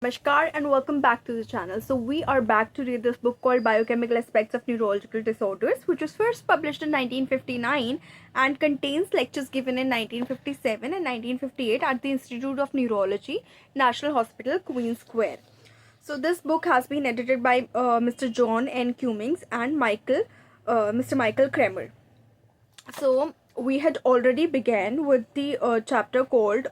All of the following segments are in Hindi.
Namaskar and welcome back to the channel. So we are back to read this book called Biochemical Aspects of Neurological Disorders, which was first published in 1959 and contains lectures given in 1957 and 1958 at the Institute of Neurology, National Hospital, Queen Square. So this book has been edited by Mr. John N. Cummings and Mr. Michael Kremer. So we had already began with the chapter called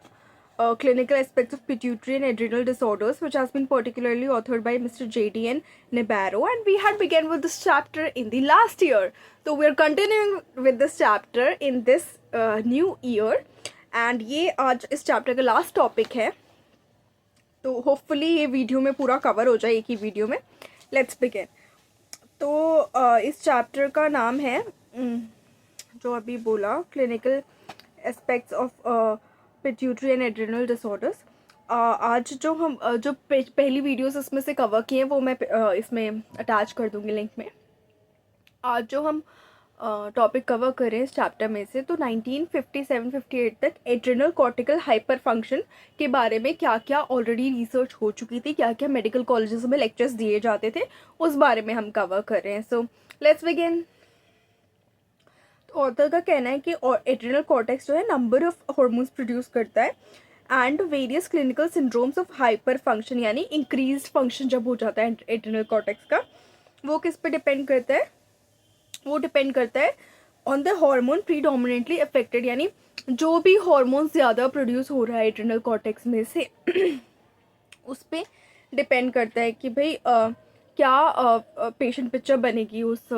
Clinical Aspects of Pituitary and Adrenal Disorders, which has been particularly authored by Mr. J.D.N. Nabarro, and we had begun with this chapter in the last year. So we are continuing with this chapter in this new year, and ये आज इस चैप्टर का लास्ट टॉपिक है. तो होपफुली ये वीडियो में पूरा कवर हो जाए एक ही वीडियो में. Let's begin. तो इस चैप्टर का नाम है जो अभी बोला, clinical aspects of pituitary and adrenal disorders. आज जो हम जो पहली वीडियोस इसमें से कवर किए हैं वो मैं इसमें अटैच कर दूंगी लिंक में. आज जो हम टॉपिक कवर करें इस चैप्टर में से, तो 1957-58 तक एड्रेनल कॉर्टिकल हाइपर फंक्शन के बारे में क्या क्या ऑलरेडी रिसर्च हो चुकी थी, क्या क्या मेडिकल कॉलेजेस में लेक्चर्स दिए जाते थे, उस बारे में हम कवर कर रहे हैं. So let's begin. ऑथर का कहना है कि एड्रेनल कॉर्टेक्स जो है नंबर ऑफ हार्मोन्स प्रोड्यूस करता है and various clinical syndromes of hyper function, यानी इंक्रीज फंक्शन जब हो जाता है एड्रेनल कॉर्टेक्स का, वो किस पे डिपेंड करता है? वो डिपेंड करता है on the hormone predominantly affected, यानी जो भी हार्मोन ज़्यादा प्रोड्यूस हो रहा है एड्रेनल कॉर्टेक्स में से उस पर डिपेंड करता है कि भाई क्या पेशेंट पिक्चर बनेगी उस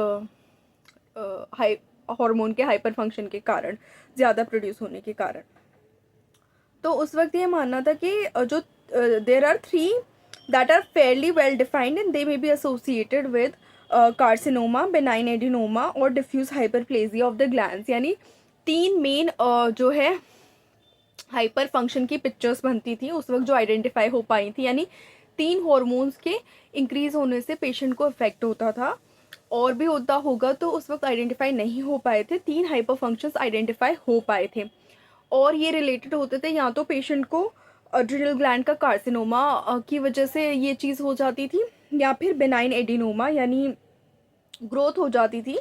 हार्मोन के हाइपर फंक्शन के कारण, ज़्यादा प्रोड्यूस होने के कारण. तो उस वक्त ये मानना था कि जो there are 3 that are fairly well defined and they may be associated with carcinoma, benign adenoma और diffuse hyperplasia of the glands, यानी 3 मेन जो है हाइपर फंक्शन की पिक्चर्स बनती थी उस वक्त जो आइडेंटिफाई हो पाई थी, यानी 3 हॉर्मोन्स के इंक्रीज होने से पेशेंट को इफेक्ट होता था. और भी होता होगा तो उस वक्त आइडेंटिफाई नहीं हो पाए थे. 3 हाइपर फंक्शंस आइडेंटिफाई हो पाए थे और ये रिलेटेड होते थे या तो पेशेंट को एड्रिनल ग्लैंड का कार्सिनोमा की वजह से ये चीज़ हो जाती थी, या फिर बेनाइन एडिनोमा यानी ग्रोथ हो जाती थी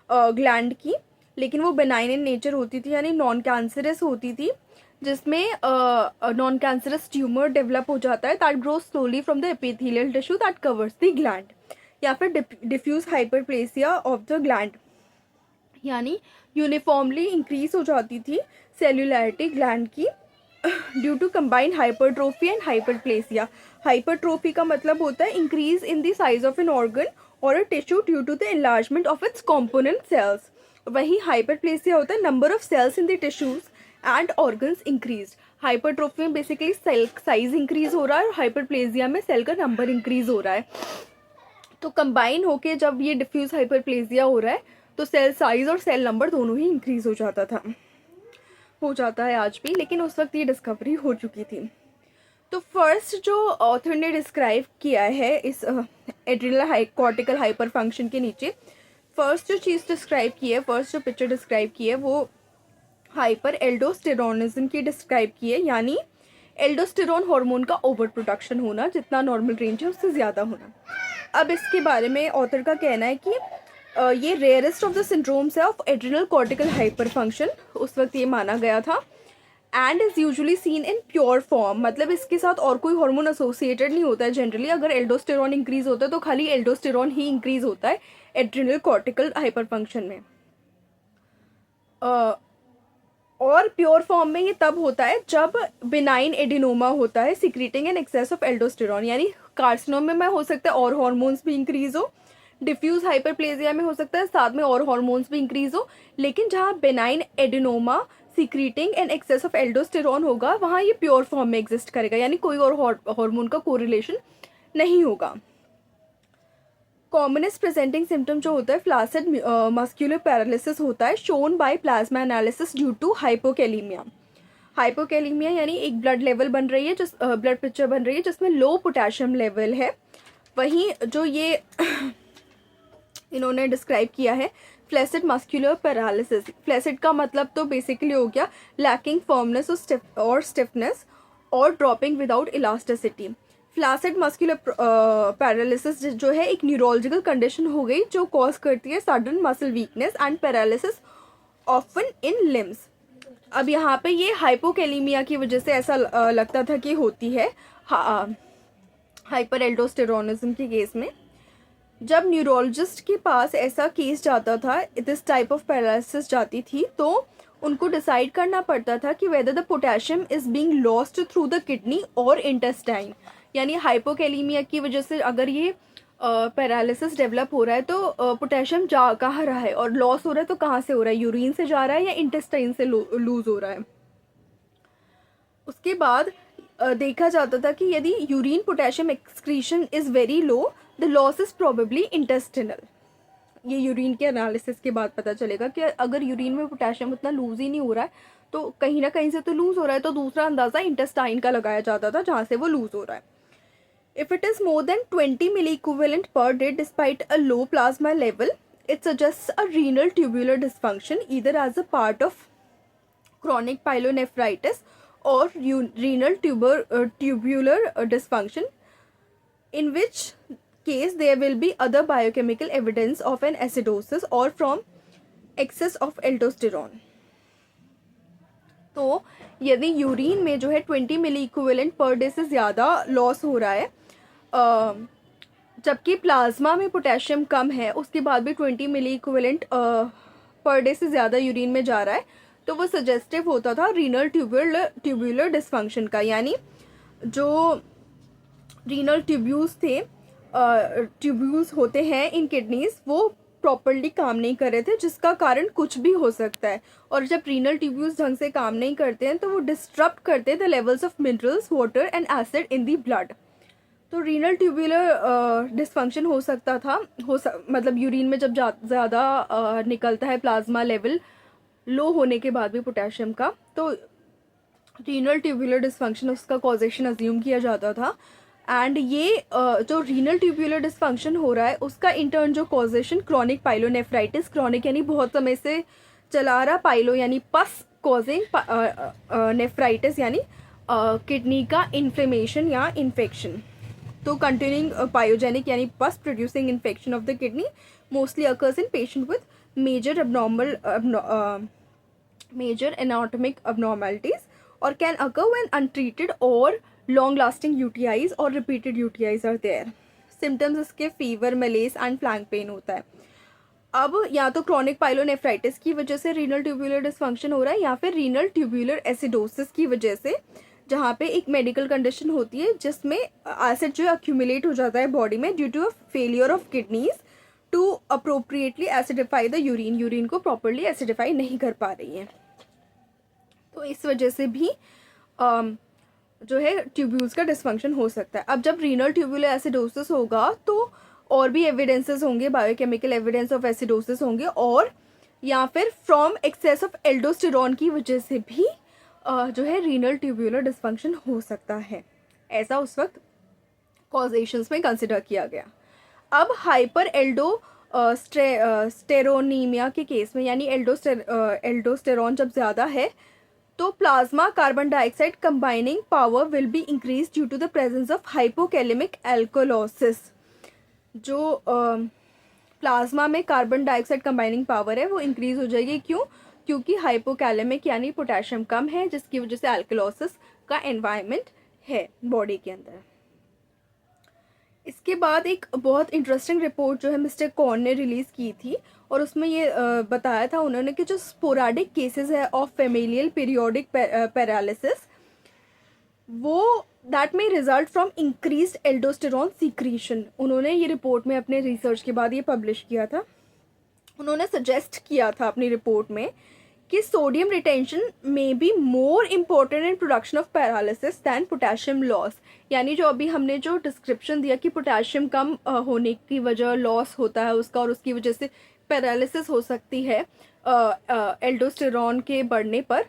ग्लैंड की, लेकिन वो बेनाइन इन नेचर होती थी, यानी नॉन कैंसरस होती थी, जिसमें नॉन कैंसरस ट्यूमर डेवलप हो जाता है that grows slowly from the epithelial tissue that covers the gland, या फिर diffuse hyperplasia of the gland, यानी यूनिफॉर्मली इंक्रीज हो जाती थी सेल्यूलरिटी ग्लैंड की due to combined hypertrophy and hyperplasia. Hypertrophy का मतलब होता है increase in the size of an organ और a tissue due to the enlargement of its component cells. वही हाइपरप्लेसिया होता है number of cells in the tissues and organs increase. Hypertrophy में बेसिकली सेल साइज इंक्रीज हो रहा है और हाइपरप्लेसिया में सेल का नंबर इंक्रीज हो रहा है. तो कंबाइन होके जब ये डिफ्यूज हाइपरप्लेजिया हो रहा है तो सेल साइज और सेल नंबर दोनों ही इंक्रीज हो जाता है आज भी, लेकिन उस वक्त ये डिस्कवरी हो चुकी थी. तो फर्स्ट जो ऑथर ने डिस्क्राइब किया है इस एड्रिनल कॉर्टिकल हाइपर फंक्शन के नीचे, फर्स्ट जो चीज़ डिस्क्राइब की है, फर्स्ट जो पिक्चर डिस्क्राइब की है वो हाइपर एल्डोस्टेरोनिज्म की डिस्क्राइब की है, यानी एल्डोस्टेरोन हार्मोन का ओवर प्रोडक्शन होना, जितना नॉर्मल रेंज है उससे ज़्यादा होना. अब इसके बारे में ऑथर का कहना है कि ये रेयरेस्ट ऑफ द सिंड्रोम्स है of adrenal cortical hyper function, उस वक्त ये माना गया था, and is usually seen in pure form, मतलब इसके साथ और कोई हार्मोन एसोसिएटेड नहीं होता है. जनरली अगर एल्डोस्टेरॉन इंक्रीज होता है तो खाली एल्डोस्टेरॉन ही इंक्रीज होता है एड्रिनल कॉर्टिकल हाइपर फंक्शन में. और प्योर फॉर्म में ये तब होता है जब बिनाइन एडिनोमा होता है secreting an excess of aldosterone, यानी कार्सिनोमा में हो सकता है और हार्मोन्स भी इंक्रीज हो, डिफ्यूज हाइपरप्लेजिया में हो सकता है साथ में और हार्मोन्स भी इंक्रीज हो, लेकिन जहाँ benign adenoma secreting an excess of aldosterone होगा वहाँ ये प्योर फॉर्म में एग्जिस्ट करेगा, यानी कोई और हार्मोन का कोरिलेशन नहीं होगा. कॉमनेस्ट प्रेजेंटिंग सिम्टम जो होता है फ्लासिड मस्क्यूलर पैरालिसिस होता है, shown by plasma analysis due to hypokalaemia. Hypokalaemia यानी एक ब्लड लेवल बन रही है, जिस ब्लड पिक्चर बन रही है जिसमें लो पोटेशियम लेवल है. वहीं जो ये इन्होंने डिस्क्राइब किया है फ्लैसिड मस्क्यूलर पैरालिसिस, फ्लैसिड का मतलब तो बेसिकली हो गया लैकिंग फर्मनेस और स्टिफनेस और dropping without elasticity. Flaccid muscular paralysis जो है एक न्यूरोलॉजिकल कंडीशन हो गई जो कॉज करती है sudden muscle weakness and paralysis often in limbs. अब यहाँ पे ये हाइपोकैलीमिया की वजह से ऐसा लगता था कि होती है हाइपर एल्डोस्टेरोनिज्म के केस में। जब न्यूरोलॉजिस्ट के पास ऐसा केस जाता था, दिस टाइप ऑफ पैरालिसिस जाती थी, तो उनको डिसाइड करना पड़ता था कि whether the potassium is being lost through the kidney और इंटेस्टाइन। यानी हाइपोकैलीमिया की वजह से अगर ये पैरालिसिस डेवलप हो रहा है तो पोटेशियम जा कहाँ रहा है और लॉस हो रहा है तो कहाँ से हो रहा है, यूरिन से जा रहा है या इंटेस्टाइन से लूज हो रहा है। उसके बाद देखा जाता था कि यदि urine potassium excretion is very low, the loss is probably intestinal. ये यूरिन के एनालिसिस के बाद पता चलेगा कि अगर यूरिन में पोटेशियम उतना लूज ही नहीं हो रहा है तो कहीं ना कहीं से तो लूज़ हो रहा है, तो दूसरा अंदाज़ा इंटेस्टाइन का लगाया जाता था जहाँ से वो लूज़ हो रहा है। If it is more than 20 milliequivalent per day despite a low plasma level, it suggests a renal tubular dysfunction either as a part of chronic pyelonephritis or renal tubular dysfunction, in which case there will be other biochemical evidence of an acidosis or from excess of aldosterone. तो यदि यूरिन में जो है 20 मिली इक्विवेलेंट पर डे से ज़्यादा लॉस हो रहा है, जबकि प्लाज्मा में पोटेशियम कम है, उसके बाद भी 20 मिली इक्विवेलेंट पर डे से ज़्यादा यूरिन में जा रहा है, तो वो सजेस्टिव होता था रीनल ट्यूब्यूलर डिस्फंक्शन का। यानी जो रीनल ट्यूब्यूल्स होते हैं इन किडनीज़ वो प्रॉपरली काम नहीं कर रहे थे, जिसका कारण कुछ भी हो सकता है। और जब रीनल ट्यूब्यूल्स ढंग से काम नहीं करते हैं तो वो डिस्टर्ब करते हैं the levels of minerals, water and acid in the blood. तो रीनल ट्यूब्यूलर डिस्फंक्शन हो सकता था, मतलब यूरिन में जब ज़्यादा निकलता है प्लाज्मा लेवल लो होने के बाद भी पोटेशियम का, तो रीनल ट्यूब्यूलर डिस्फंक्शन उसका कॉजेशन अज्यूम किया जाता था। एंड ये जो रीनल ट्यूब्यूलर डिस्फंक्शन हो रहा है उसका इंटर्न जो कॉजेशन क्रॉनिक पाइलोनेफ्राइटिस, क्रॉनिक यानी बहुत समय से चला रहा, पाइलो यानी पस कॉजिंग नेफ्राइटिस यानी किडनी का इन्फ्लेमेशन या इन्फेक्शन। तो कंटिन्यूइंग पायोजेनिक यानी पस producing infection of the kidney mostly occurs in patient with major anatomic abnormalities or can occur when untreated or long lasting UTIs or repeated UTIs are there. Symptoms इसके fever, Millais and flank pain होता है। अब या तो क्रॉनिक पाइलोनेफ्राइटिस की वजह से रीनल ट्यूब्यूलर डिस्फंक्शन हो रहा है या फिर रीनल ट्यूब्यूलर एसिडोसिस की वजह से, जहाँ पे एक मेडिकल कंडीशन होती है जिसमें एसिड जो अक्यूमुलेट हो जाता है बॉडी में due to a failure of kidneys to appropriately acidify the urine को प्रॉपरली एसिडिफाई नहीं कर पा रही है। तो इस वजह से भी जो है ट्यूब्यूल्स का डिस्फंक्शन हो सकता है। अब जब रीनल ट्यूब्यूलर एसिडोसिस होगा तो और भी एविडेंसेस होंगे, बायोकेमिकल एविडेंस ऑफ एसिडोसिस होंगे, और या फिर फ्रॉम एक्सेस ऑफ एल्डोस्टेरॉन की वजह से भी जो है रीनल ट्यूब्यूलर डिस्फंक्शन हो सकता है। ऐसा उस वक्त कॉजेशंस में कंसिडर किया गया। अब हाइपर एल्डोस्टेरोनीमिया के केस में, यानी एल्डोस्टेरॉन जब ज़्यादा है तो plasma carbon dioxide combining power will be increase due to the presence of hypokalaemic alkalosis. जो प्लाज्मा में कार्बन डाइऑक्साइड कंबाइनिंग पावर है वो इंक्रीज हो जाएगी। क्यों? क्योंकि हाइपोकैलेमिक यानी पोटेशियम कम है, जिसकी वजह से एल्कोलोसिस का एनवायरनमेंट है बॉडी के अंदर। इसके बाद एक बहुत इंटरेस्टिंग रिपोर्ट जो है मिस्टर कॉर्न ने रिलीज़ की थी, और उसमें ये बताया था उन्होंने कि जो स्पोराडिक केसेस है ऑफ फेमिलियल पीरियोडिक पैरालिसिस, वो दैट में result from increased aldosterone secretion. उन्होंने ये रिपोर्ट में अपने रिसर्च के बाद ये पब्लिश किया था। उन्होंने सजेस्ट किया था अपनी रिपोर्ट में कि सोडियम रिटेंशन में be more important in production of paralysis than potassium loss. यानी जो अभी हमने जो डिस्क्रिप्शन दिया कि पोटेशियम कम होने की वजह लॉस होता है उसका, और उसकी वजह से पैरालिसिस हो सकती है एल्डोस्टेरॉन के बढ़ने पर,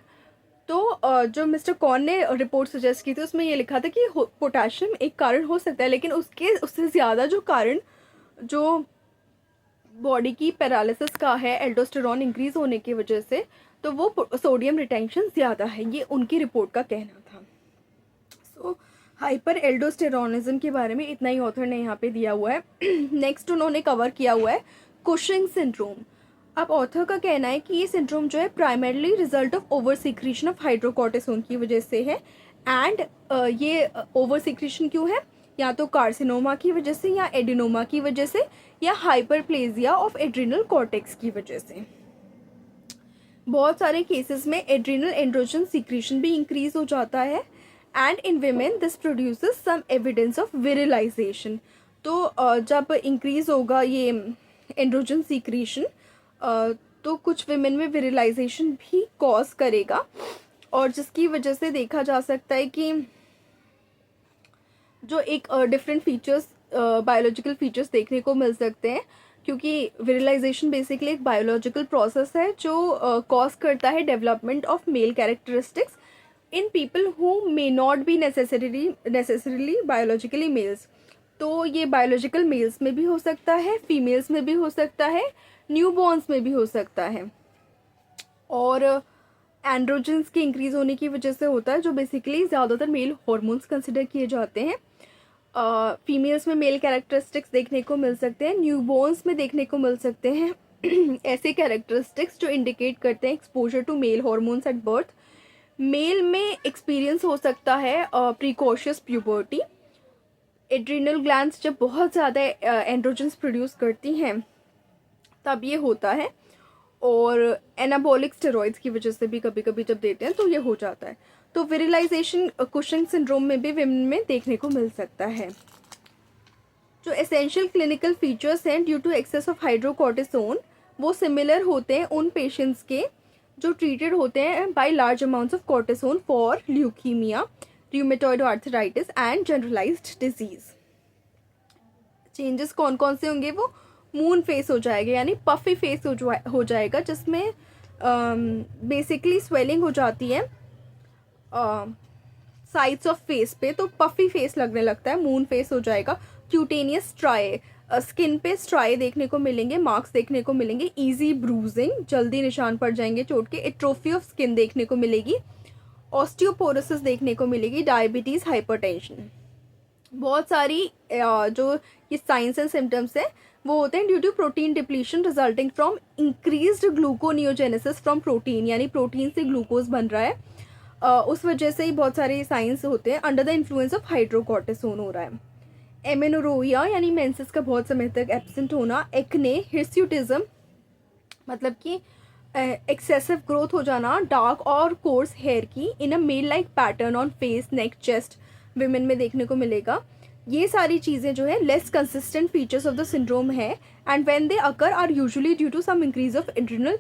तो जो मिस्टर कॉर्न ने रिपोर्ट सजेस्ट की थी उसमें ये लिखा था कि पोटेशियम एक कारण हो सकता है, लेकिन उससे ज़्यादा जो कारण जो बॉडी की पैरालिसिस का है एल्डोस्टेरॉन इंक्रीज होने की वजह से, तो वो सोडियम रिटेंशन ज़्यादा है। ये उनकी रिपोर्ट का कहना था। सो हाइपर एल्डोस्टेरोनिज्म के बारे में इतना ही ऑथर ने यहाँ पे दिया हुआ है। नेक्स्ट उन्होंने कवर किया हुआ है कुशिंग सिंड्रोम। अब ऑथर का कहना है कि ये सिंड्रोम जो है primarily result of over secretion of hydrocortisone की वजह से है। एंड ये ओवर सिक्रीशन क्यों है, या तो कार्सिनोमा की वजह से, या एडिनोमा की वजह से, या हाइपरप्लेजिया ऑफ एड्रिनल कॉर्टेक्स की वजह से। बहुत सारे केसेस में एड्रिनल एंड्रोजन सिक्रीशन भी इंक्रीज हो जाता है and in women this produces some evidence of virilization. तो जब इंक्रीज होगा ये एंड्रोजन सिक्रीशन तो कुछ विमेन में विरलाइजेशन भी कॉज करेगा, और जिसकी वजह से देखा जा सकता है कि जो एक डिफरेंट फीचर्स बायोलॉजिकल फीचर्स देखने को मिल सकते हैं, क्योंकि विरलाइजेशन बेसिकली एक बायोलॉजिकल प्रोसेस है जो कॉज करता है development of male characteristics in people who may not be necessarily biologically males. तो ये बायोलॉजिकल मेल्स में भी हो सकता है, फीमेल्स में भी हो सकता है, न्यूबॉर्न्स में भी हो सकता है, और एंड्रोजन्स के इंक्रीज होने की वजह से होता है, जो बेसिकली ज़्यादातर मेल हॉर्मोन्स कंसिडर किए जाते हैं। फीमेल्स में मेल कैरेक्टरिस्टिक्स देखने को मिल सकते हैं, न्यूबॉर्न्स में देखने को मिल सकते हैं ऐसे कैरेक्टरिस्टिक्स जो इंडिकेट करते हैं exposure to male hormones at birth. Male में एक्सपीरियंस हो सकता है प्रिकॉशियस प्यूबर्टी। एड्रिनल ग्लैंड्स जब बहुत ज़्यादा एंड्रोजन्स प्रोड्यूस करती हैं तब ये होता है, और एनाबॉलिक स्टेरॉइड्स की वजह से भी कभी कभी जब देते हैं तो ये हो जाता है। तो विरलाइजेशन कुशिंग सिंड्रोम में भी विमेन में देखने को मिल सकता है। जो एसेंशियल क्लिनिकल फीचर्स हैं due to excess of hydrocortisone वो सिमिलर होते हैं उन पेशेंट्स के जो ट्रीटेड होते हैं by large amounts of cortisone for leukaemia, rheumatoid arthritis and generalised disease. Changes कौन कौन से होंगे, वो मून फेस हो जाएगा यानी पफी फेस हो जाएगा, जिसमें बेसिकली स्वेलिंग हो जाती है साइड्स ऑफ फेस पे, तो पफी फेस लगने लगता है, मून फेस हो जाएगा। क्यूटेनियस स्ट्राई, स्किन पे स्ट्राई देखने को मिलेंगे, मार्क्स देखने को मिलेंगे, इजी ब्रूजिंग, जल्दी निशान पड़ जाएंगे चोट के, एट्रोफी ऑफ स्किन देखने को मिलेगी, ऑस्टियोपोरोसिस देखने को मिलेगी, डायबिटीज़, हाइपरटेंशन। बहुत सारी जो ये साइंस एंड सिम्टम्स हैं वो होते हैं due to protein depletion resulting from increased gluconeogenesis from protein, यानी प्रोटीन से ग्लूकोज बन रहा है, उस वजह से ही बहुत सारे साइंस होते हैं। Under the influence of hydrocortisone हो रहा है। एमेनोरोया यानी मेंसेस का बहुत समय तक एब्सेंट होना, एक्ने, हिर्स्यूटिज्म मतलब कि एक्सेसिव ग्रोथ हो जाना, डार्क और कोर्स हेयर की in a male like pattern on face, neck, chest women में देखने को मिलेगा। ये सारी चीज़ें जो है less consistent features of the syndrome है and when they occur are usually due to some increase of adrenal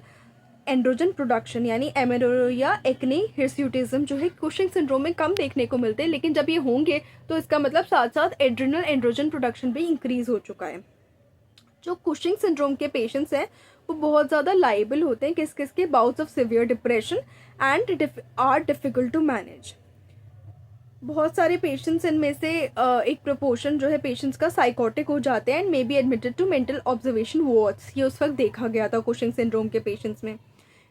androgen production, यानी एमेनोरोया, एक्ने, हिर्स्यूटिज्म जो है कुशिंग सिंड्रोम में कम देखने को मिलते हैं, लेकिन जब ये होंगे तो इसका मतलब साथ साथ एड्रिनल एंड्रोजन प्रोडक्शन भी इंक्रीज हो चुका है। जो कुशिंग सिंड्रोम के पेशेंट्स हैं वो बहुत ज़्यादा लाइबल होते हैं किस किस के bouts of severe depression and are difficult to manage. बहुत सारे पेशेंट्स इनमें से एक प्रोपोर्शन जो है पेशेंट्स का साइकोटिक हो जाते हैं and may be admitted to mental observation wards. ये उस वक्त देखा गया था कुशिंग सिंड्रोम के पेशेंट्स में।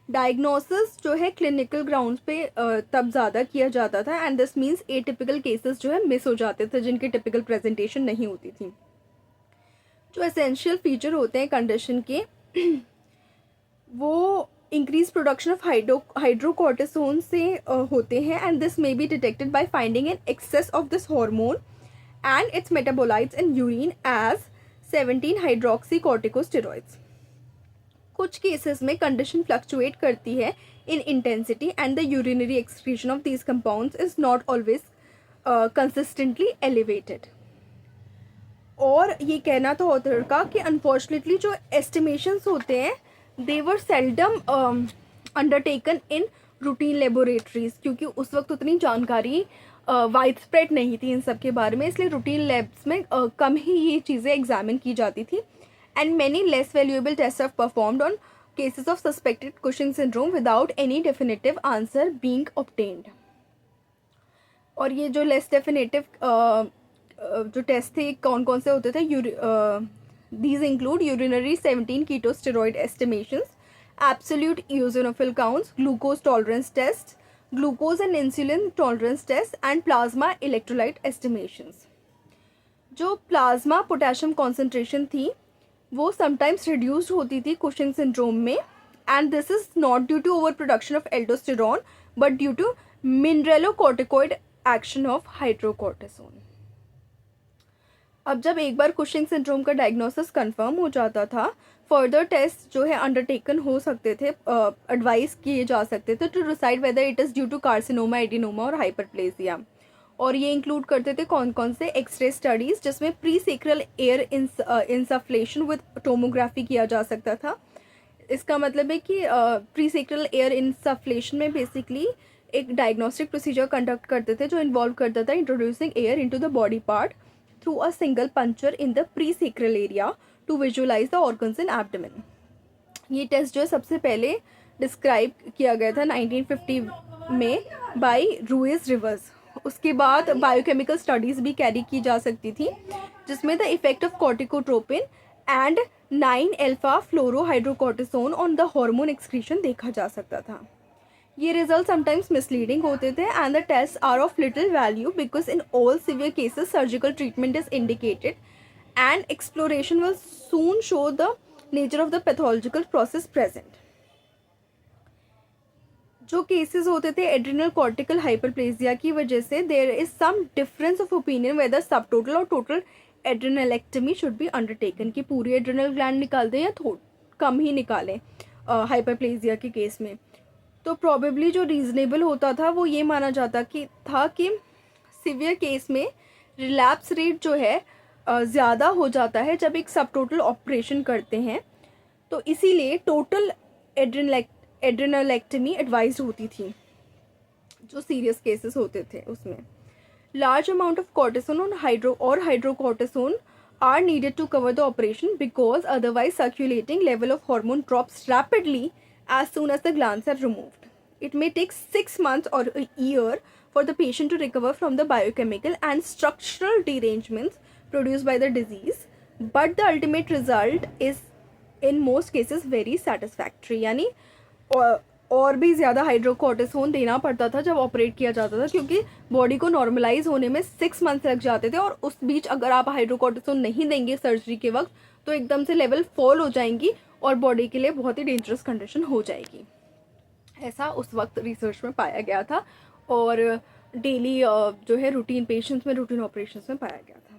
डायग्नोसिस जो है क्लिनिकल ग्राउंड्स पे तब ज़्यादा किया जाता था and this means atypical cases जो है मिस हो जाते थे जिनकी टिपिकल प्रेजेंटेशन नहीं होती थी। जो एसेंशियल फीचर होते हैं कंडीशन के वो इंक्रीज प्रोडक्शन ऑफ हाइड्रोकोर्टिसोन से होते हैं and this may be detected by finding an excess of this hormone and its metabolites in urine as 17 hydroxy corticosteroids. कुछ केसेस में कंडीशन फ्लक्चुएट करती है in intensity and the urinary excretion of these compounds is not always consistently elevated. और ये कहना था ऑथर का कि अनफॉर्चुनेटली जो एस्टिमेशंस होते हैं they were seldom undertaken in routine laboratories, क्योंकि उस वक्त उतनी जानकारी वाइड स्प्रेड नहीं थी इन सब के बारे में, इसलिए रूटीन लैब्स में कम ही ये चीज़ें एग्जामिन की जाती थी and many less valuable test are performed on cases of suspected Cushing syndrome without any definitive answer being obtained. और ये जो लेस डेफिनेटिव जो टेस्ट थे कौन कौन से होते थे, these include urinary 17 ketosteroid estimations, absolute eosinophil counts, glucose tolerance tests, glucose and insulin tolerance test and plasma electrolyte estimations. जो प्लाज्मा पोटेशियम कॉन्सेंट्रेशन थी वो समटाइम्स रिड्यूस्ड होती थी कुशिंग सिंड्रोम में, and this is not due to over production of aldosterone but due to mineralocorticoid action of hydrocortisone. अब जब एक बार कुशिंग सिंड्रोम का डायग्नोसिस कंफर्म हो जाता था, फर्दर टेस्ट जो है अंडरटेकन हो सकते थे, एडवाइस किए जा सकते थे to decide whether it is due to carcinoma, adenoma और हाइपरप्लेसिया। और ये इंक्लूड करते थे कौन कौन से एक्सरे स्टडीज़, जिसमें presacral air insufflation with tomography किया जा सकता था। इसका मतलब है कि प्री सेक्रल एयर इंसफ्लेशन में बेसिकली एक डायग्नोस्टिक प्रोसीजर कंडक्ट करते थे जो इन्वॉल्व करता था introducing air into the body part through a single puncture in the pre sacral area to visualise the organs in abdomen. ये टेस्ट जो है सबसे पहले डिस्क्राइब किया गया था 1950 में बाय रूइस रिवर्स। उसके बाद बायोकेमिकल स्टडीज़ भी कैरी की जा सकती थी जिसमें the effect of corticotropin and nine alpha fluorohydrocortisone on the hormone excretion देखा जा सकता था। ये रिजल्ट समटाइम्स मिसलीडिंग होते थे and the test are of little value because in all severe cases surgical treatment is indicated and exploration will soon show the nature of the pathological process present. जो केसेस होते थे एड्रिनल कॉर्टिकल हाइपरप्लेसिया की वजह से, there is some difference of opinion whether sub total और total adrenalectomy should be undertaken, कि पूरी एड्रिनल ग्लैंड निकाल दें या कम ही निकालें हाइपरप्लेसिया के केस में। तो प्रॉबेबली जो रीज़नेबल होता था वो ये माना जाता कि सिवियर केस में रिलैप्स रेट जो है ज़्यादा हो जाता है जब एक सब टोटल ऑपरेशन करते हैं, तो इसीलिए टोटल एड्रिनलेक्टमी एडवाइज होती थी जो सीरियस केसेस होते थे उसमें। लार्ज अमाउंट ऑफ कॉर्टिसोन और hydrocortisone are needed to cover the operation because otherwise circulating level of hormone drops rapidly as soon as the glands are removed. It may take 6 months or a year for the patient to recover from the biochemical and structural derangements produced by the disease, but the ultimate result is in most cases very satisfactory. यानी और भी ज़्यादा हाइड्रोकॉर्टिसोन देना पड़ता था जब ऑपरेट किया जाता था, क्योंकि बॉडी को नॉर्मलाइज होने में 6 मंथ्स लग जाते थे, और उस बीच अगर आप हाइड्रोकॉर्टिसोन नहीं देंगे सर्जरी के वक्त तो एकदम से लेवल फॉल हो जाएंगी और बॉडी के लिए बहुत ही डेंजरस कंडीशन हो जाएगी। ऐसा उस वक्त रिसर्च में पाया गया था और डेली जो है रूटीन पेशेंट्स में रूटीन ऑपरेशंस में पाया गया था।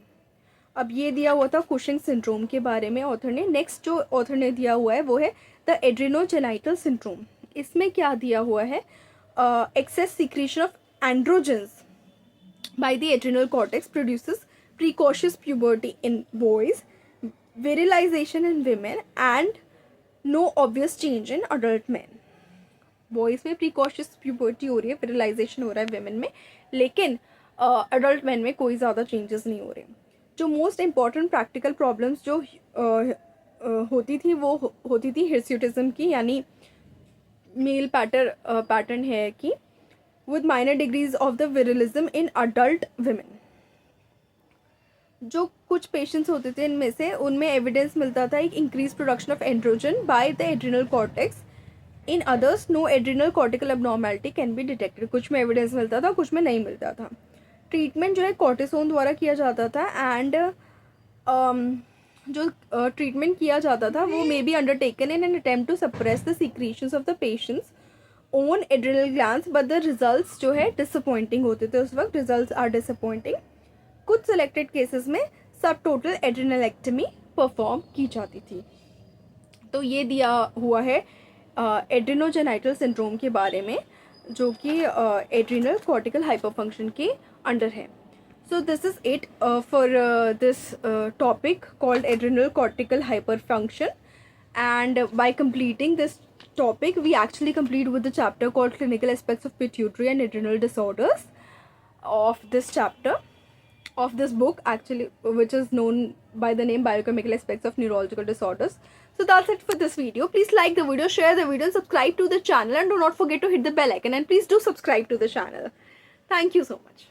अब ये दिया हुआ था कुशिंग सिंड्रोम के बारे में ऑथर ने। नेक्स्ट जो ऑथर ने दिया हुआ है वो है द एड्रिनोजेनाइटल सिंड्रोम। इसमें क्या दिया हुआ है, excess secretion of androgens by the adrenal cortex produces precocious puberty in boys, virilization in women and no obvious change in adult men. Boys में प्रीकॉशियस प्यूबर्टी हो रही है, विरलाइजेशन हो रहा है विमेन में, लेकिन अडल्ट मैन में कोई ज़्यादा चेंजेस नहीं हो रहे। जो मोस्ट इम्पॉर्टेंट प्रैक्टिकल प्रॉब्लम्स जो होती थी वो होती थी हिर्स्यूटिज्म की, यानी मेल पैटर्न है कि with minor degrees of the virilism in adult women. जो कुछ पेशेंट्स होते थे इनमें से, उनमें एविडेंस मिलता था एक increase production of androgen by the adrenal cortex. In others no adrenal cortical abnormality can be detected. कुछ में एविडेंस मिलता था, कुछ में नहीं मिलता था। ट्रीटमेंट जो है कॉर्टिसोन द्वारा किया जाता था एंड जो ट्रीटमेंट किया जाता था वो may be undertaken in an attempt to suppress the secretions of the patients own adrenal glands, but the results जो है डिसअपॉइंटिंग होते थे उस वक्त। Results are disappointing. कुछ सिलेक्टेड केसेस में सब टोटल एड्रिनलेक्टमी परफॉर्म की जाती थी। तो ये दिया हुआ है एड्रिनोजेनाइटल सिंड्रोम के बारे में, जो कि एड्रिनल कॉर्टिकल हाइपरफंक्शन के अंडर है। So this is it for this topic called adrenal cortical hyperfunction, and by completing this topic we actually complete with the chapter called clinical aspects of pituitary and adrenal disorders of this chapter of this book, actually, which is known by the name biochemical aspects of neurological disorders. So that's it for this video. Please like the video, share the video, subscribe to the channel, and do not forget to hit the bell icon, and please do subscribe to the channel. Thank you so much.